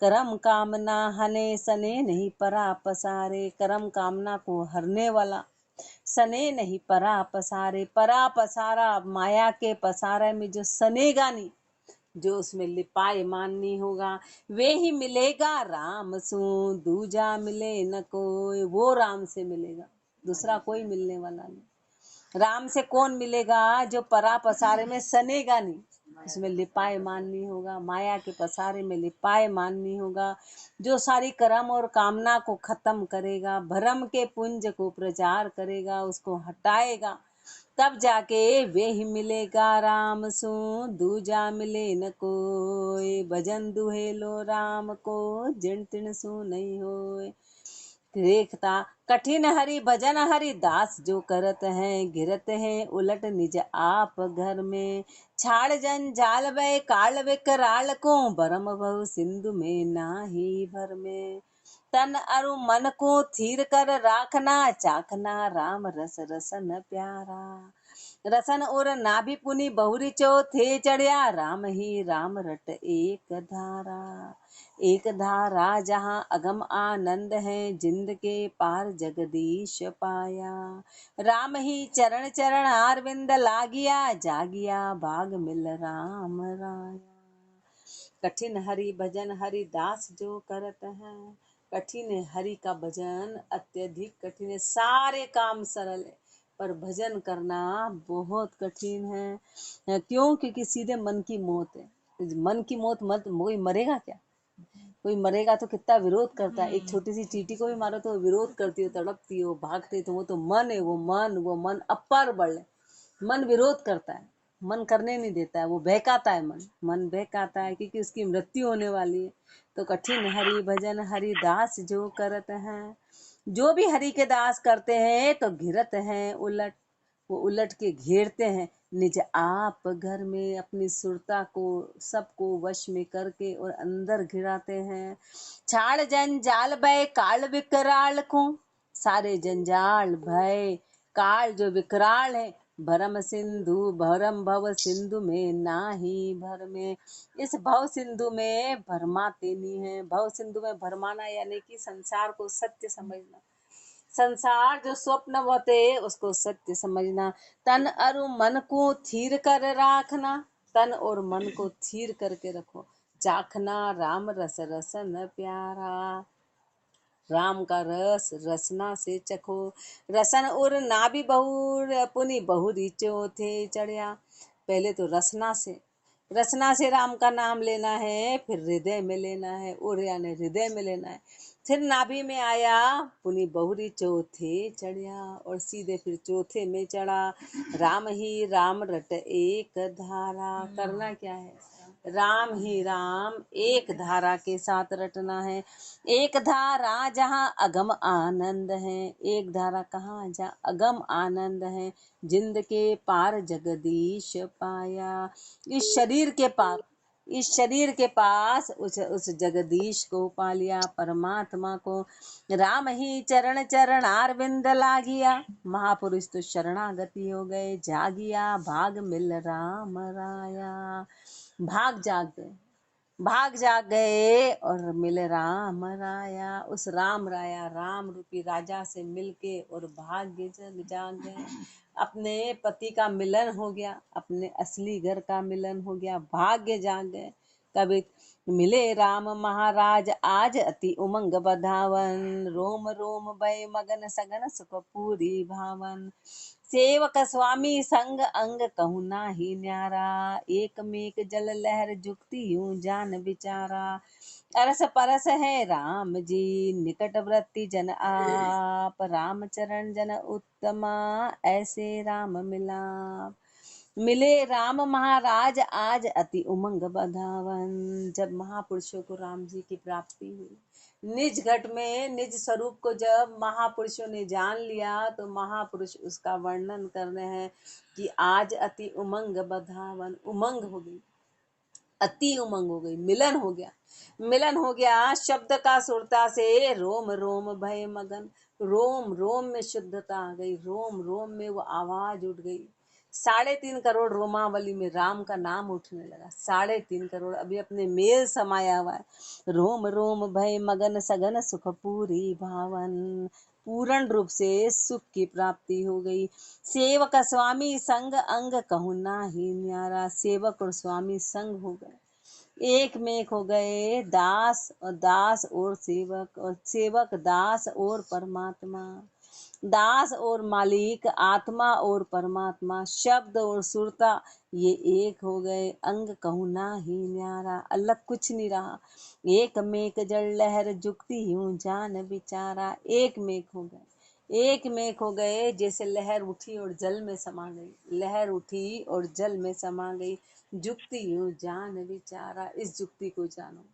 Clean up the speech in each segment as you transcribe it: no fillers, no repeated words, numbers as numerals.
करम कामना हने सने नहीं परा पसारे, करम कामना को हरने वाला सने नहीं परा पसारे। परा पसारा माया के पसारे में जो सनेगा नहीं, जो उसमें लिपाए माननी होगा, वे ही मिलेगा राम सू। दूजा मिले न कोई, वो राम से मिलेगा, दूसरा कोई मिलने वाला नहीं। राम से कौन मिलेगा? जो परा पसारे में सनेगा नहीं, उसमें लिपाए माननी होगा, माया के पसारे में लिपाए माननी होगा, जो सारी कर्म और कामना को खत्म करेगा, भरम के पुंज को प्रचार करेगा, उसको हटाएगा, तब जाके वे ही मिलेगा राम सू। दूजा मिले न कोई, भजन दुहेलो राम को, जिन तिन सू नहीं होए। देखता कठिन हरि भजन हरि दास जो करत हैं, गिरत हैं उलट निज आप घर में। छाड़ जन जाल वै काल विकराल को, बरम भव सिंधु में नाही भर में। तन अरु मन को थीर कर राखना, चाखना राम रस रसन प्यारा। रसन और नाभि पुनि बहुरी चौथे चढ़िया, राम ही राम रट एक धारा। एक धारा जहाँ अगम आनंद है, जिंद के पार जगदीश पाया। राम ही चरण चरण आरविंद लागिया, जागिया भाग मिल राम राया। कठिन हरि भजन हरि दास जो करत हैं। कठिन है हरि का भजन, अत्यधिक कठिन है। सारे काम सरल है पर भजन करना बहुत कठिन है। क्यों? क्योंकि सीधे मन की मौत है। मन की मौत मत, कोई मरेगा क्या? कोई मरेगा तो कितना विरोध करता है। एक छोटी सी चींटी को भी मारो तो विरोध करती हो, तड़पती हो, भागती, तो वो तो मन है। वो मन अपार बल है। मन विरोध करता है, मन करने नहीं देता है, वो बहकाता है। मन बहकाता है क्योंकि उसकी मृत्यु होने वाली है। तो कठिन हरि भजन हरि दास जो करत हैं। जो भी हरि के दास करते हैं तो घिरत हैं उलट, वो उलट के घेरते हैं निज आप घर में, अपनी सुरता को सबको वश में करके और अंदर घिराते हैं। छाड़ जंजाल भय काल विकराल को, सारे जंजाल भय काल जो विकराल है, भरम सिंधु भरम भव सिंधु में नाही भर में। इस भव सिंधु में भरमाते नहीं है। भव सिंधु में भरमाना यानी कि संसार को सत्य समझना, संसार जो स्वप्न होते उसको सत्य समझना। तन और मन को थीर कर राखना, तन और मन को थीर करके रखो। चाखना राम रस रसन प्यारा, राम का रस रसना से चखो। रसन और नाभि बहुर पुनि बहुरी चौथे चढ़िया। पहले तो रसना से राम का नाम लेना है, फिर हृदय में लेना है, और यानी हृदय में लेना है, फिर नाभि में आया, पुनि बहुरी चौथे चढ़िया, और सीधे फिर चौथे में चढ़ा। राम ही राम रट एक धारा। करना क्या है? राम ही राम एक धारा के साथ रटना है। एक धारा जहाँ अगम आनंद है। एक धारा कहाँ? जहाँ अगम आनंद है। जिंद के पार जगदीश पाया। इस शरीर के पास उस जगदीश को पा लिया, परमात्मा को। राम ही चरण चरण आरविंद लागिया। महापुरुष तो शरणागति हो गए, जागिया भाग मिल राम राया। भाग जाग गए और मिले राम राया। उस राम राया, राम रूपी राजा से मिलके और भाग्य जाग गए। अपने पति का मिलन हो गया, अपने असली घर का मिलन हो गया, भाग्य जाग गए। कभी मिले राम महाराज आज अति उमंग बधावन। रोम रोम भय मगन सगन सुख पूरी भावन। सेवक स्वामी संग अंग कहूँ नाही न्यारा। एक मेक जल लहर जुगती यूं जान विचारा। अरस परस है राम जी निकट वृत्ति जन आप। राम चरण जन उत्तमा ऐसे राम मिलाप। मिले राम महाराज आज अति उमंग बधावन। जब महापुरुषों को राम जी की प्राप्ति हुई, निज घट में निज स्वरूप को जब महापुरुषों ने जान लिया, तो महापुरुष उसका वर्णन कर रहे हैं कि आज अति उमंग बधावन। उमंग हो गई, अति उमंग हो गई, मिलन हो गया। मिलन हो गया शब्द का सुरता से। रोम रोम भय मगन, रोम रोम में शुद्धता आ गई, रोम रोम में वो आवाज उठ गई। 3.5 करोड़ रोमावली में राम का नाम उठने लगा। 3.5 करोड़ अभी अपने मेल समाया हुआ है। रोम रोम भय मगन सगन सुख पूरी भावन, पूर्ण रूप से सुख की प्राप्ति हो गई। सेवक स्वामी संग अंग कहूँ नाही न्यारा, सेवक और स्वामी संग हो गए, एक में एक हो गए। दास और दास और सेवक, और सेवक दास और परमात्मा, दास और मालिक, आत्मा और परमात्मा, शब्द और सुरता ये एक हो गए। अंग कहूँ ना ही न्यारा, अलग कुछ नहीं रहा। एक मेक जल लहर जुगती यूं जान बिचारा, एक मेक हो गए, एक मेक हो गए। जैसे लहर उठी और जल में समा गई, लहर उठी और जल में समा गई। जुगती यूं जान बिचारा, इस जुगती को जानो,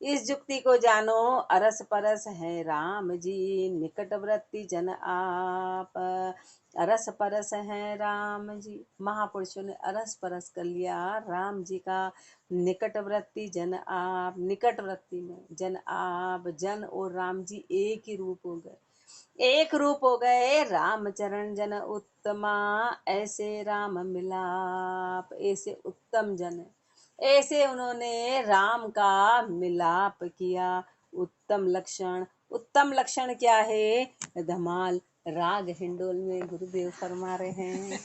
इस जुक्ति को जानो। अरस परस है राम जी, निकटवर्ती जन आप। अरस परस है राम जी, महापुरुषों ने अरस परस कर लिया राम जी का। निकटवर्ती जन आप, निकटवर्ती में जन आप, जन और राम जी एक ही रूप हो गए, एक रूप हो गए। रामचरण जन उत्तमा, ऐसे राम मिलाप, ऐसे उत्तम जन है, ऐसे उन्होंने राम का मिलाप किया। उत्तम लक्षण, उत्तम लक्षण क्या है? धमाल राग हिंडोल में गुरुदेव फरमा रहे हैं।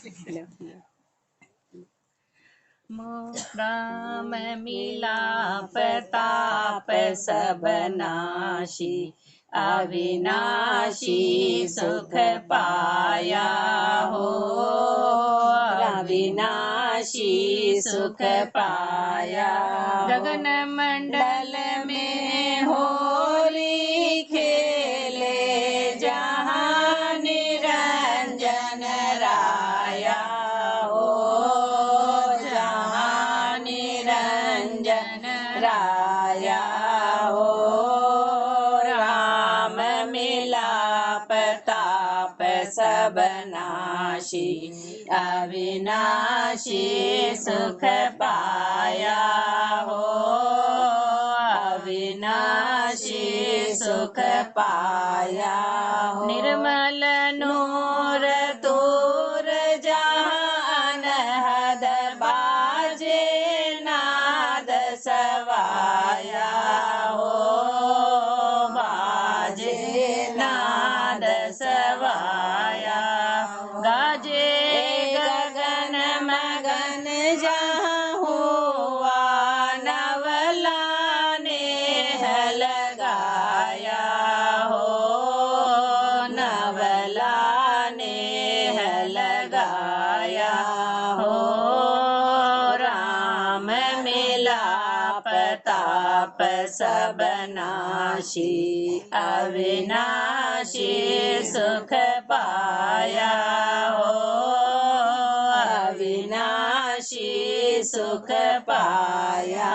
राम मिलाप ताप सब नाशी, अविनाशी सुख पाया हो, अविनाशी सुख पाया। गगन मंडल में होरी खेले, जहाँ निरंजन राया हो, जहाँ निरंजन राया हो। राम मिलाप ताप सब नाशी, अविनाशी सुख पाया हो, अविनाशी सुख पाया हो। निर्मल नूर तूर जहाँ अनहद बाजे, नाद सवाया हो, बाजे नाद सवाया। गाजे गगन मगन जहाँ हुआ, नवला ने लगाया हो, नवला ने लगाया हो। राम मिलाप ताप सब नाशी, अविनाशी सुख पाया हो, अविनाशी सुख पाया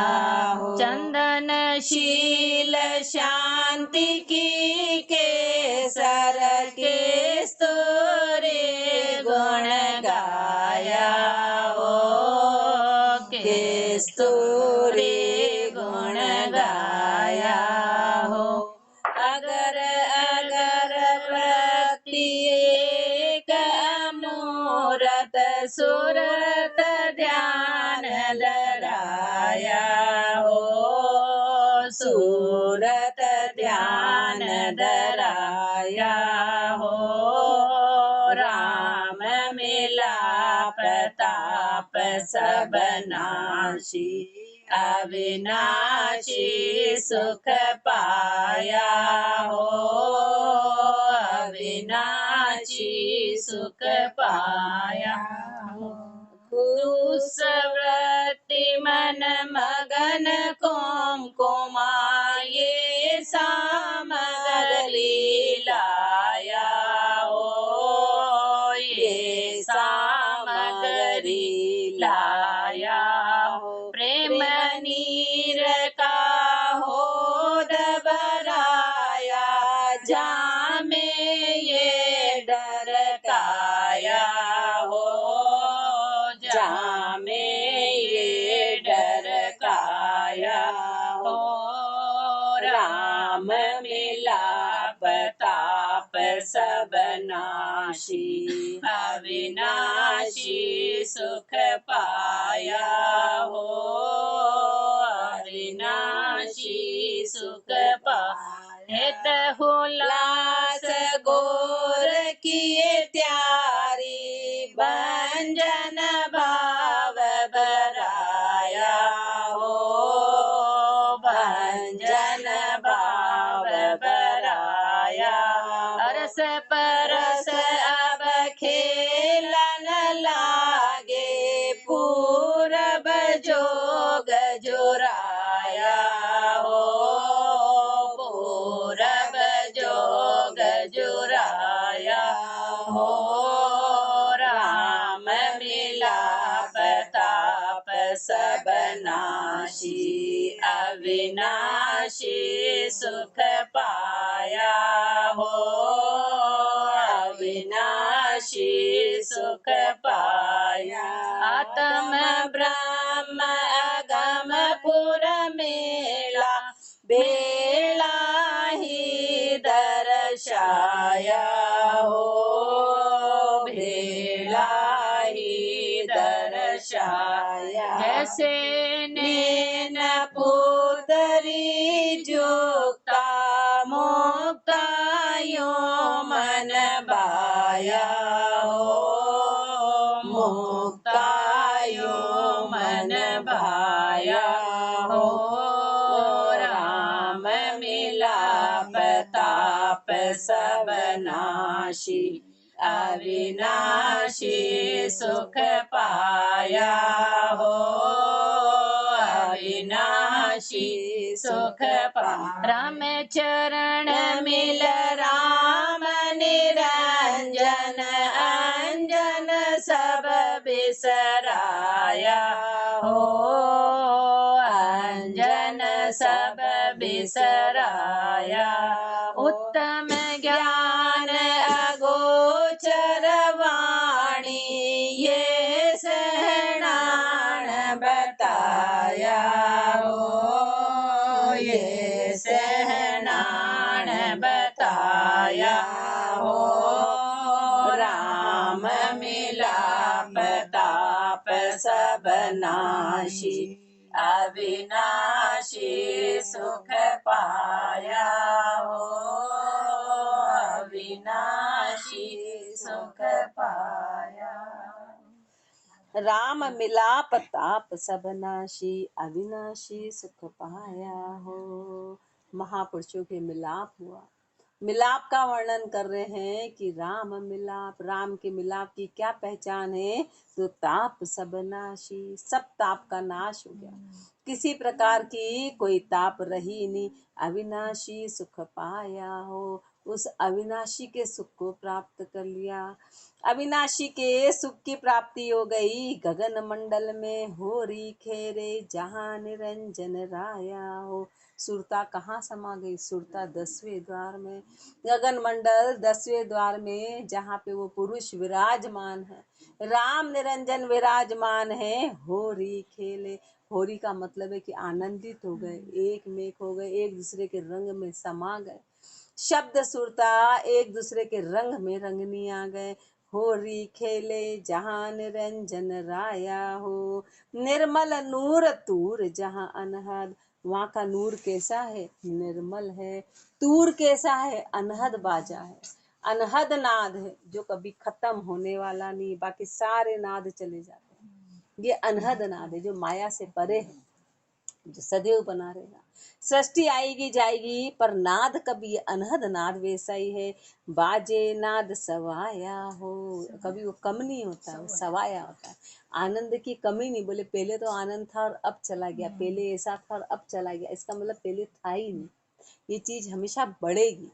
हो। चंदन शील शांति की केसर के स्तोरे गुण गाया हो, के स्तोरे गुण गाया हो। अगर अगर प्रत्येक मूरत सुरत ध्यान धराया हो, सूरत ध्यान धराया हो। राम मिलाप ताप सब नाशी, अविनाशी सुख पाया हो, अविनाशी सुख पाया हो। कुसवृत्ति मन मगन कुमकुमा, ये सामग्री लाया हो, ये सामग्री लाया हो। प्रेम नीर का होद भराया, जामे ये डर काया हो, जामे ये डर काया हो। सब नाशी अविनाशी सुख पाया हो अविनाशी सुख पाया हित हुलास गोर किए त्यारी भंजन भाव बराया हो भंजन भाव बराया अरस परस अब खेलन लागे पूरब जोग जोराया हो पूरब जोग जोराया हो राम मिलाप ताप सब नाशी अविनाशी सुख पाया हो अविनाशी सुख पाया आत्म ब्रह्म अगम पुर मेला बेला ही दर्शाया हो बेला ही दर्शाया जैसे नैन पुतरी जुक्ता मुक्ता यो मन बाया हो मुक्ता यो मन भाया हो राम मिलाप ताप सब नाशी अविनाशी सुख पाया हो अविनाशी सुख पाया राम चरण मिल राम निरंजन अंजन सब बिसराया हो अंजन सब बिसराया उत्तम ज्ञान अगोचर वाणी ये सहनाण बताया हो ये सहनाण बताया हो राम मिलाप ताप सब नाशी अविनाशी सुख पाया हो अविनाशी सुख पाया राम मिलाप ताप सब नाशी अविनाशी सुख पाया हो। महापुरुषों के मिलाप हुआ। मिलाप का वर्णन कर रहे हैं कि राम मिलाप, राम के मिलाप की क्या पहचान है? तो ताप सब नाशी, सब ताप का नाश हो गया, किसी प्रकार की कोई ताप रही नहीं। अविनाशी सुख पाया हो, उस अविनाशी के सुख को प्राप्त कर लिया। अविनाशी के सुख की प्राप्ति हो गई। गगन मंडल में होरी खेरे जहाँ निरंजन राया हो। सुरता कहाँ समा गई? सुरता 10वें द्वार में, गगन मंडल 10वें द्वार में, जहाँ पे वो पुरुष विराजमान है, राम निरंजन विराजमान है। होरी खेले, होरी का मतलब है कि आनंदित हो गए, एक मेक हो गए, एक दूसरे के रंग में समा गए। शब्द सुरता एक दूसरे के रंग में रंगनी आ गए। होरी खेले जहाँ निरंजन राया हो। निर्मल नूर तूर जहाँ अनहद, वहाँ का नूर कैसा है? निर्मल है। तूर कैसा है? अनहद बाजा है, अनहद नाद है, जो कभी खत्म होने वाला नहीं, बाकी सारे नाद चले जाते हैं। ये अनहद नाद है जो माया से परे है, जो सदैव बना रहेगा। सृष्टि आएगी जाएगी पर नाद कभी, अनहद नाद वैसा ही है। बाजे नाद सवाया हो, कभी वो कम नहीं होता, वो सवाया होता है। आनंद की कमी नहीं। बोले पहले तो आनंद था और अब चला गया, पहले ऐसा था और अब चला गया, इसका मतलब पहले था ही नहीं। ये चीज हमेशा बढ़ेगी,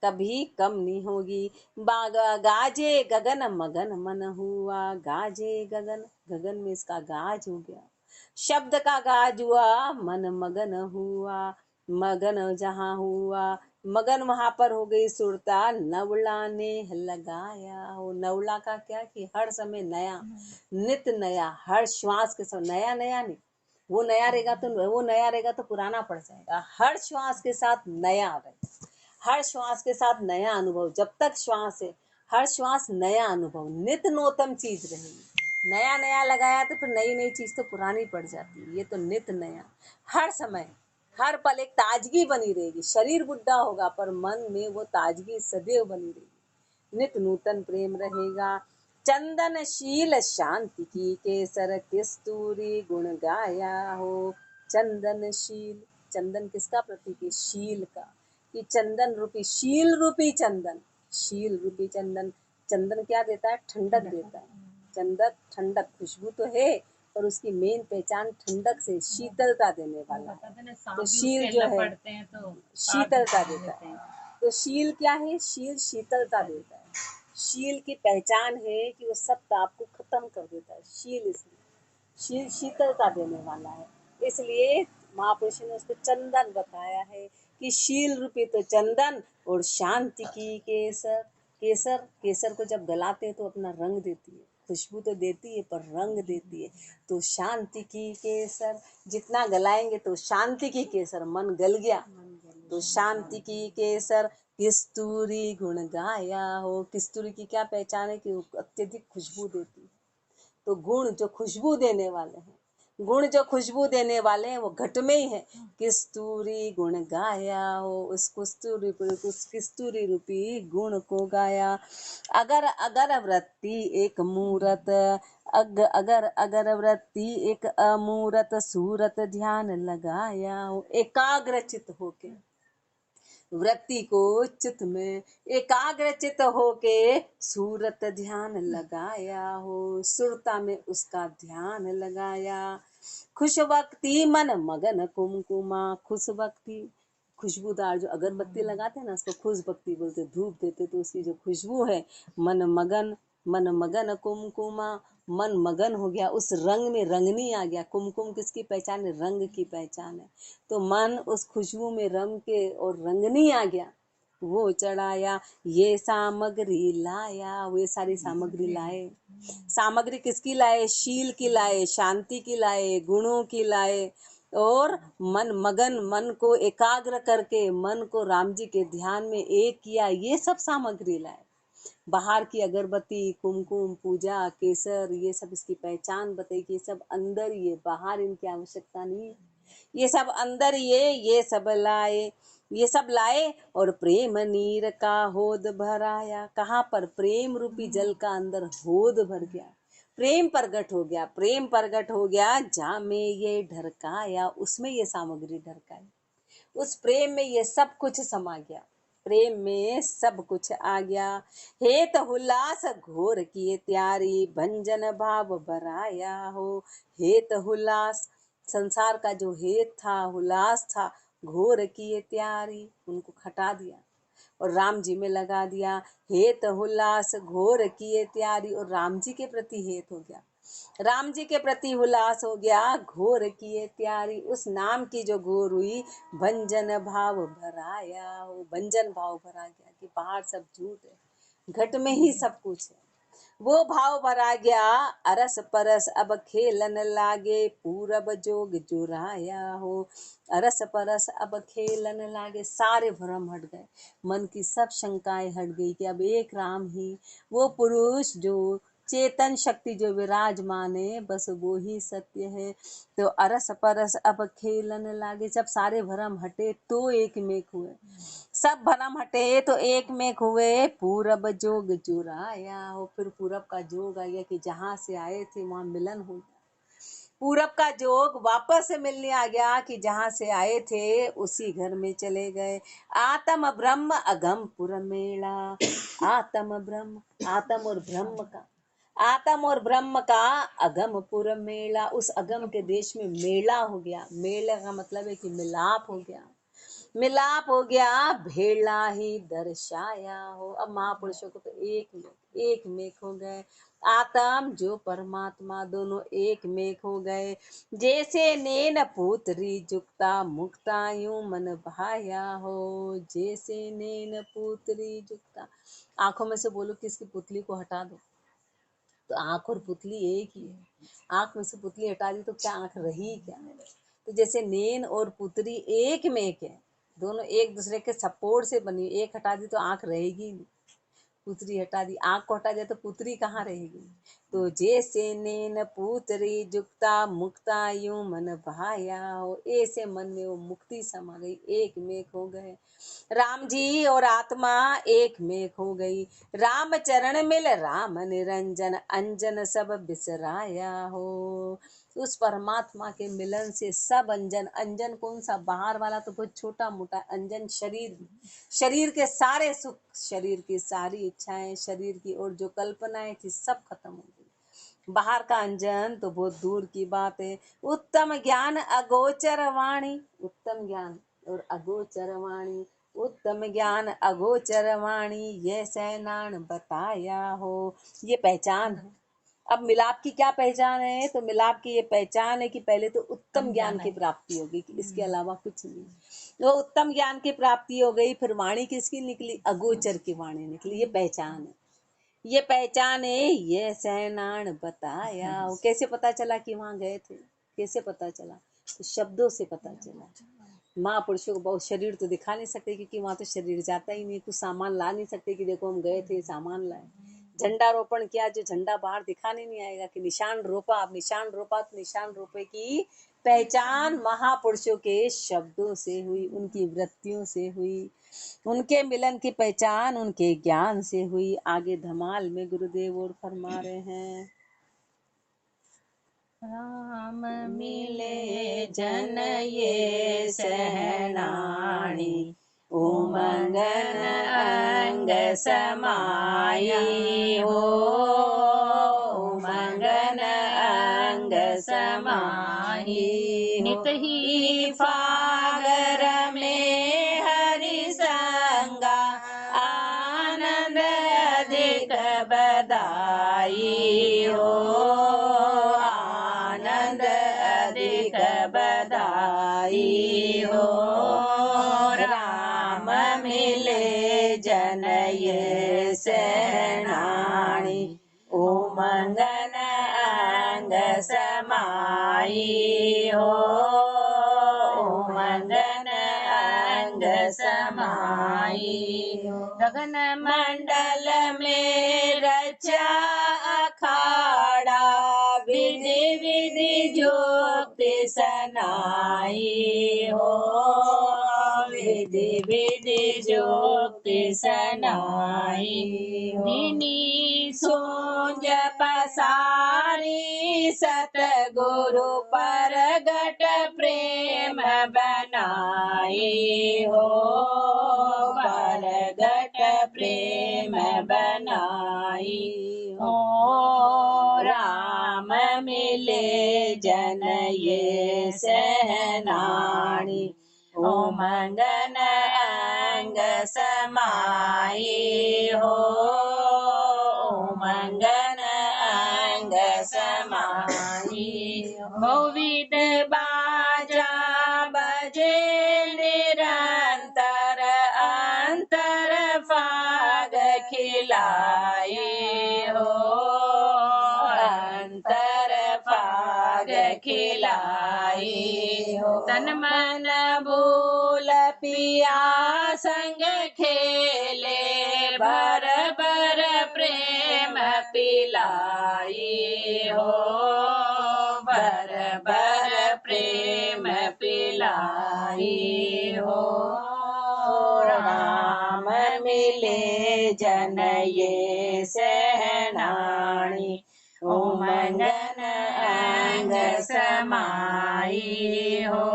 कभी कम नहीं होगी। गाजे गगन मगन मन हुआ। गाजे गगन, गगन में इसका गाज हो गया, शब्द का गाज हुआ। मन मगन हुआ, मगन जहाँ हुआ, मगन वहां पर हो गई सुरता। नवला ने लगाया हो। नवला का क्या कि हर समय नया, नित नया, हर श्वास के समय नया नया नहीं। वो नया रहेगा तो पुराना पड़ जाएगा। हर श्वास के साथ नया रहेगा, हर श्वास के साथ नया अनुभव, जब तक श्वास है हर श्वास नया अनुभव, नित्य नूतन चीज रहेगी। नया नया लगाया तो फिर नई नई चीज तो पुरानी पड़ जाती है, ये तो नित्य नया। हर समय हर पल एक ताजगी बनी रहेगी। शरीर बुढ़ा होगा पर मन में वो ताजगी सदैव बनी रहेगी। नित्य नूतन प्रेम रहेगा। चंदनशील शांति की केसर किस्तूरी गुण गाया हो। चंदनशील, चंदन किसका प्रतीक है? शील का। कि चंदन रूपी, शील रूपी चंदन, शील रूपी चंदन। चंदन क्या देता है? ठंडक देता है। चंदक ठंडक, खुशबू तो है पर उसकी मेन पहचान ठंडक से, शीतलता देने वाला है। तो शील जो है शीतलता देता है। तो शील क्या है? शील शीतलता देता है। शील की पहचान है कि वो सब ताप को खत्म कर देता है। शील, इसलिए शील शीतलता देने वाला है। इसलिए महापुरुष ने उसको चंदन बताया है कि शील रूपी तो चंदन और शांति की केसर। केसर, केसर को जब गलाते हैं तो अपना रंग देती है, खुशबू तो देती है पर रंग देती है। तो शांति की केसर, जितना गलाएंगे तो शांति की केसर, मन गल गया तो शांति की केसर किस्तूरी गुण गाया हो। किस्तूरी की क्या पहचान है? कि वो अत्यधिक खुशबू देती है। तो गुण जो खुशबू देने वाले हैं, गुण जो खुशबू देने वाले हैं वो घट में ही है। किस्तूरी गुण गाया हो, उस किस्तूरी रूपी गुण को गाया। अगर अगर वृत्ति एक मूरत, अगर अगर वृत्ति एक अमूरत सूरत ध्यान लगाया हो। एकाग्रचित होके वृत्ति को चित्त में एकाग्रचित होके सूरत ध्यान लगाया हो। सुरता में उसका ध्यान लगाया। खुश वक्ति मन मगन कुमकुमा, खुश वक्ति, खुशबूदार जो अगरबत्ती लगाते हैं ना उसको खुश बत्ती बोलते। धूप देते तो उसकी जो खुशबू है, मन मगन, मन मगन कुमकुमा, मन मगन हो गया उस रंग में, रंगनी आ गया। कुमकुम किसकी पहचान है? रंग की पहचान है। तो मन उस खुशबू में रंग के और रंगनी आ गया। वो चढ़ाया, ये सामग्री लाया, वे सारी सामग्री लाए। सामग्री किसकी लाए? शील की लाए, शांति की लाए, गुणों की लाए। और मन मगन, मन को एकाग्र करके मन को राम जी के ध्यान में एक किया, ये सब सामग्री लाए। बाहर की अगरबत्ती, कुमकुम, पूजा, केसर, ये सब इसकी पहचान बताई कि ये सब अंदर ही है, बाहर इनकी आवश्यकता नहीं है। ये सब अंदर ये सब लाए, ये सब लाए और प्रेम नीर का होद भराया। कहाँ पर? प्रेम रूपी जल का अंदर होद भर गया, प्रेम प्रगट हो गया। प्रेम प्रगट हो गया जहाँ में ये ढरकाया, उसमें ये सामग्री ढरकाई। उस प्रेम में ये सब कुछ समा गया, प्रेम में सब कुछ आ गया। हेत हुलास घोर किए त्यारी, भंजन भाव भराया हो। हेत हुलास, संसार का जो हेत था, हुलास था, घोर किए त्यारी, उनको हटा दिया और राम जी में लगा दिया। हेत हुलास घोर किए त्यारी, और राम जी के प्रति हेत हो गया, राम जी के प्रति हुलास हो गया। घोर किए त्यारी, उस नाम की जो घोर हुई, भंजन भाव भराया हो। भंजन भाव भरा गया कि बाहर सब झूठ है, घट में ही सब कुछ है। वो भाव भरा गया। अरस परस अब खेलन लागे, पूरब जोग जुराया हो। अरस परस अब खेलन लागे, सारे भ्रम हट गए, मन की सब शंकाएं हट गई कि अब एक राम ही वो पुरुष जो चेतन शक्ति जो विराजमान है, बस वो ही सत्य है। तो अरस परस अब खेलन लागे, जब सारे भ्रम हटे तो एक मेक हुए, सब भरम हटे तो एक में हुए। पूरब जोग जुराया हो, फिर पूरब का जोग आ गया कि जहाँ से आए थे वहाँ मिलन हो गया। पूरब का जोग वापस से मिलने आ गया कि जहाँ से आए थे उसी घर में चले गए। आत्म ब्रह्म अगम पुर मेला, आत्म ब्रह्म, आत्म और ब्रह्म का, आत्म और ब्रह्म का अगमपुर मेला, उस अगम के देश में मेला हो गया। मेला का मतलब है कि मिलाप हो गया, मिलाप हो गया। भेड़ा ही दर्शाया हो, अब महापुरुषों को तो एक मेक हो गए। आत्म जो परमात्मा दोनों एक मेक हो गए। जैसे नैन पुत्री जुक्ता मुक्ता यूं मन भाया हो। जैसे नैन पुत्री जुक्ता, आंखों में से बोलो किसकी पुतली को हटा दो, तो आंख और पुतली एक ही है। आंख में से पुतली हटा दी तो क्या आंख रही क्या? तो जैसे नैन और पुतली एक में एक है, दोनों एक दूसरे के सपोर्ट से बनी, एक हटा दी तो आंख रहेगी नहीं, पुतरी हटा दी, आंख को हटा दिया तो पुतरी कहाँ रहेगी। तो जैसे नैन पुतरी जुक्ता मुक्ता यूं मन भाया हो, ऐसे मन में वो मुक्ति समा गई, एक में एक हो गए। राम जी और आत्मा एक में एक हो गई। राम चरण मिल राम निरंजन, अंजन सब बिसराया हो। उस परमात्मा के मिलन से सब अंजन, अंजन कौन सा, बाहर वाला तो बहुत छोटा मोटा, अंजन शरीर, शरीर के सारे सुख, शरीर की सारी इच्छाएं, शरीर की और जो कल्पनाएं थी सब खत्म हो गई। बाहर का अंजन तो बहुत दूर की बात है। उत्तम ज्ञान अगोचर वाणी, उत्तम ज्ञान और अगोचर वाणी, उत्तम ज्ञान अगोचर वाणी, ये सैनान बताया हो। ये पहचान है। अब मिलाप की क्या पहचान है, तो मिलाप की ये पहचान है कि पहले तो उत्तम ज्ञान की प्राप्ति होगी, कि इसके अलावा कुछ नहीं। वो उत्तम ज्ञान की प्राप्ति हो गई, फिर वाणी किसकी निकली, अगोचर की वाणी निकली। ये पहचान है, ये पहचान है। ये सैनान बताया, वो कैसे पता चला कि वहां गए थे, कैसे पता चला, तो शब्दों से पता चला। महापुरुषों को बहुत शरीर तो दिखा नहीं सकते, क्योंकि वहां तो शरीर जाता ही नहीं, कुछ सामान ला नहीं सकते कि देखो हम गए थे सामान लाए। झंडा रोपण किया, जो झंडा बाहर दिखाने नहीं आएगा, कि निशान रोपा, अब निशान रोपा तो निशान रोपे की पहचान महापुरुषों के शब्दों से हुई, उनकी वृत्तियों से हुई, उनके मिलन की पहचान उनके ज्ञान से हुई। आगे धमाल में गुरुदेव और फरमा रहे हैं, राम मिले जन ये सहनाणी, उमंगन अंग समाई हो, उमंगन अंग समाई। नित ही फागर में हरि संगा, आनंद अधिक बधाई हो, बधाई हो। राम मिले जन ये सहनाणी, उमंगन अंग समाई हो, उमंगन अंग समाई हो। गगन मंडल में रचा अखाड़ा, विधि विधि ज्योति सनाई हो, विधि विधि ज्योति सनाई हो। दीनी सोज पसारी, सतगुरु परगट प्रेम बनाई हो, परगट प्रेम बनाई हो। राम मिले जन ये सहनाणी, उमंगन अंग समाई हो, उमंगन अंग समाई हो। विद बाजा बजे निरंतर, अंतर फाग खिलाई हो, अंतर फाग खिलाई हो। तन मन भूल पिया संग खेले, भर भर प्रेम पिलाई हो, भर भर प्रेम पिलाई हो। राम मिले जन ये सहनाणी, उमंगन अंग समाई हो,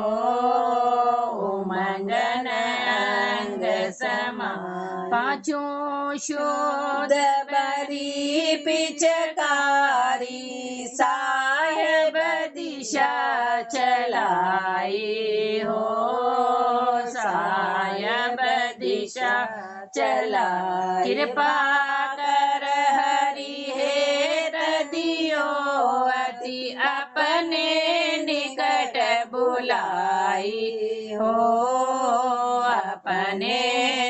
उमंगन अंग समाई। पाँचों शोध बरी पिचकारी, साहेब दिशा चलाई हो, साहेब दिशा चलाई। कृपा कर हरि हेर दियो, अति अपने निकट बुलाई हो, अपने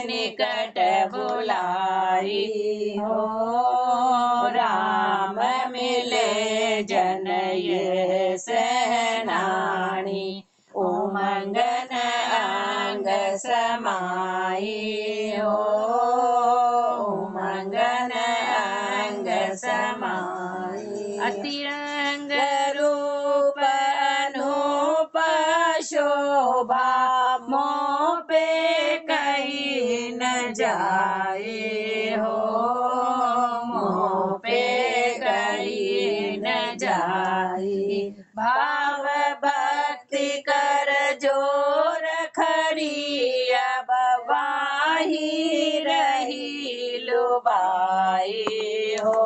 निकट बुलाई हो। राम मिले जन ये सहनाणी, उमंगन अंग समाई हो उमंगन अंग समाई अतिरंग रूप अनूप शोभा मोह पे कहीं न जाए हो मोह पे कहीं न जाए भाव भक्ति कर जोर खड़ी अब वाही रही लुबाई हो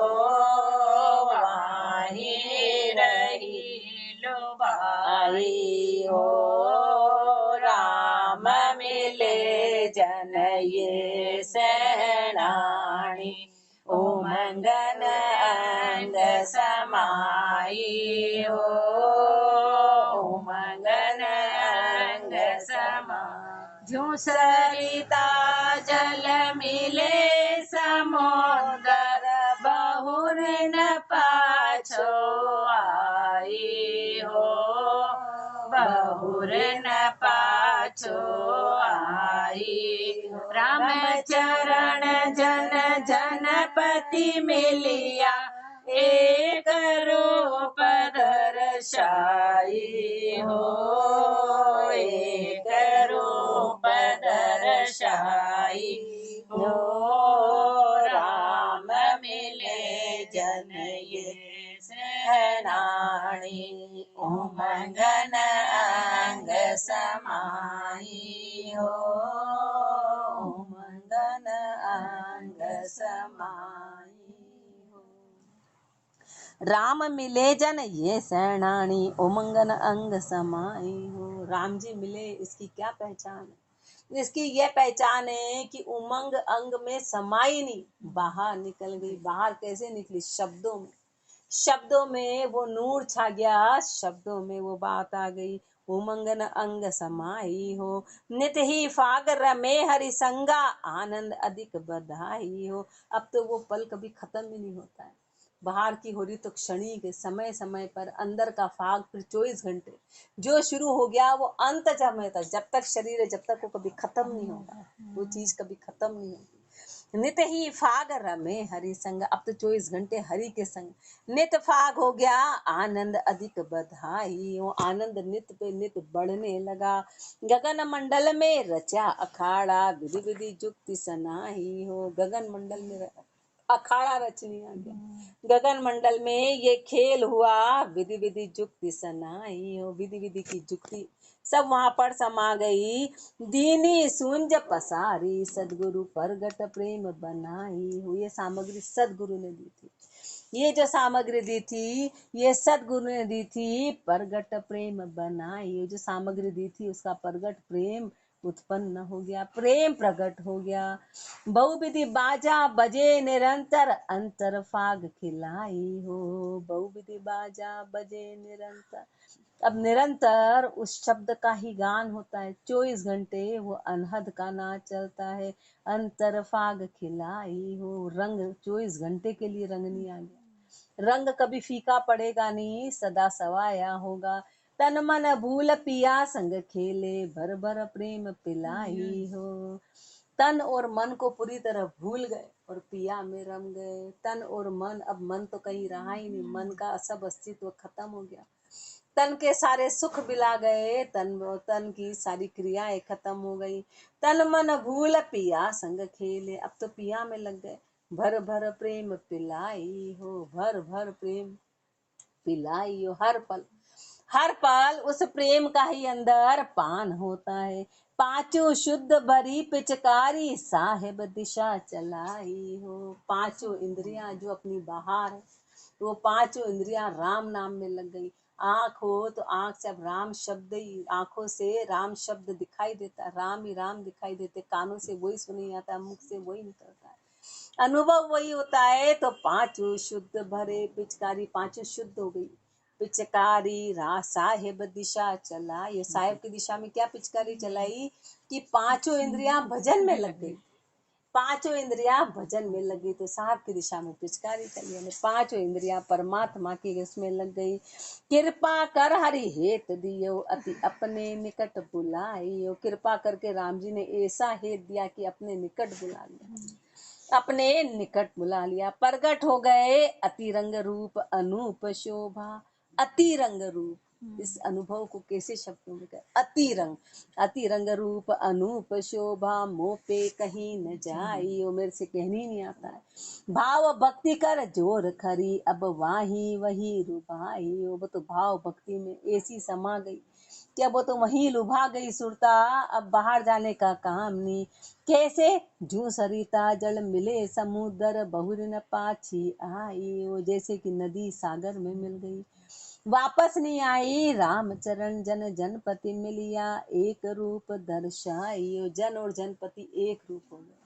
वाही रही लुबाई हो राम मिले जन ये सैनाणी उमंगन अंग समाई हो उमंगन अंग समाई जो सरिता जल मिले समुद्र बहुर न पाछो आई हो बहुर न पाछो आई राम चरण जन जनपति मिलिया एक रूप दर्शाई हो एक रूप दर्शाई हो राम मिले जन ये सैनाणी उमंगन अंग समाई हो उमंगन अंग समाई हो राम मिले जन ये सैनाणी उमंगन अंग समाई हो। राम जी मिले, इसकी क्या पहचान है? इसकी यह पहचान है कि उमंग अंग में समाई नहीं, बाहर निकल गई। बाहर कैसे निकली? शब्दों में। शब्दों में वो नूर छा गया, शब्दों में वो बात आ गई। उमंगन अंग समाई हो नित ही फाग रमे हरि संगा आनंद अधिक बधाई हो। अब तो वो पल कभी खत्म ही नहीं होता है। बाहर की हो रही तो क्षणिक, समय समय पर, अंदर का फाग फिर 24 घंटे जो शुरू हो गया वो अंत समय तक, जब तक शरीर है जब तक वो कभी खत्म नहीं होगा, वो चीज कभी खत्म नहीं होगी। नित ही फाग रमे हरि संग, अब तो 24 घंटे हरि के संग। नित फाग हो गया आनंद अधिक बधाई हो, आनंद नित पे नित बढ़ने लगा। गगन मंडल में रचा अखाड़ा विधि विधि जुक्ति सनाही हो, गगन मंडल में अखाड़ा रचने आ गया। गगन मंडल में ये खेल हुआ, विधि विधि जुक्ति सनाई हो, विधि विधि की जुक्ति सब वहां पर समा गई। दीनी सूंज पसारी सदगुरु परगट प्रेम बनाई हो, ये सामग्री सदगुरु ने दी थी। ये जो सामग्री दी थी ये सदगुरु ने दी थी, परगट प्रेम बनाई। ये जो सामग्री दी थी उसका परगट प्रेम उत्पन्न हो गया, प्रेम प्रकट हो गया। बहुविधि बाजा बजे निरंतर अंतर फाग खिलाई हो, बहुविधि बाजा बजे निरंतर। अब निरंतर उस शब्द का ही गान होता है, 24 घंटे वो अनहद का नाच चलता है। अंतर फाग खिलाई हो, रंग 24 घंटे के लिए रंग नहीं आ गया, रंग कभी फीका पड़ेगा नहीं, सदा सवाया होगा। तन मन भूल पिया संग खेले भर भर प्रेम पिलाई हो। तन और मन को पूरी तरह भूल गए और पिया में रम गए। तन और मन, अब मन तो कहीं रहा ही नहीं, मन का सब अस्तित्व खत्म हो गया। तन के सारे सुख बिला गए, तन की सारी क्रियाएं खत्म हो गई। तन मन भूल पिया संग खेले, अब तो पिया में लग गए। भर भर प्रेम पिलाई हो, भर भर प्रेम पिलाई हो। हर पल उस प्रेम का ही अंदर पान होता है। पांचों शुद्ध भरी पिचकारी साहेब दिशा चलाई हो। पांचों इंद्रियां जो अपनी बाहर है, वो पांचों इंद्रियां राम नाम में लग गई। आंख हो तो आंख से अब राम शब्द ही, आंखों से राम शब्द दिखाई देता, राम ही राम दिखाई देते। कानों से वही सुनी आता, मुख से वही निकलता है, अनुभव वही होता है। तो पांचों शुद्ध भरे पिचकारी, पांचों शुद्ध हो गई। पिचकारी रा साहेब दिशा चला, ये साहेब की दिशा में क्या पिचकारी चलाई कि पांचों इंद्रियां भजन में लग गई। पांचों इंद्रियां भजन में लग गई, तो साहब की दिशा में पिचकारी चली, यानी पांचों इंद्रियां परमात्मा की उसमें लग गई। कृपा कर हरि हेत दियो, अति अपने निकट बुलाइयो। कृपा करके राम जी ने ऐसा हेत दिया कि अपने निकट बुला लिया, अपने निकट बुला लिया। प्रगट हो गए अति रंग रूप अनूप शोभा। अति रंग रूप, इस अनुभव को कैसे शब्दों में कहें? अति रंग, अति रंग रूप अनूप शोभा, मोह पे कहीं न जाई, वो मेरे से कहनी नहीं आता है। भाव भक्ति कर जोर खरी, अब वाही वही रुबाई। वो तो भाव भक्ति में ऐसी समा गई कि अब वो तो वहीं लुभा गई सुरता, अब बाहर जाने का काम नहीं। कैसे? जू सरिता जल मिले समुद्र, बहुर न पाछी आई। वो जैसे कि नदी सागर में मिल गई, वापस नहीं आई। राम चरण जन जनपति मिलिया, एक रूप दर्शाई। जन और जनपति एक रूप हो गए,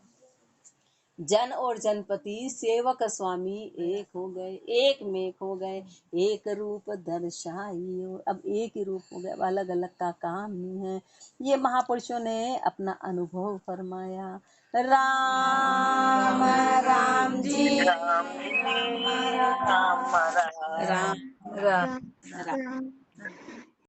जन और जनपति सेवक स्वामी एक हो गए, एक में एक हो गए, एक रूप दर्शाई। अब एक ही रूप हो गए, अब अलग अलग का काम नहीं है। ये महापुरुषों ने अपना अनुभव फरमाया। राम राम जी, राम जी राम राम राम राम राम राम राम।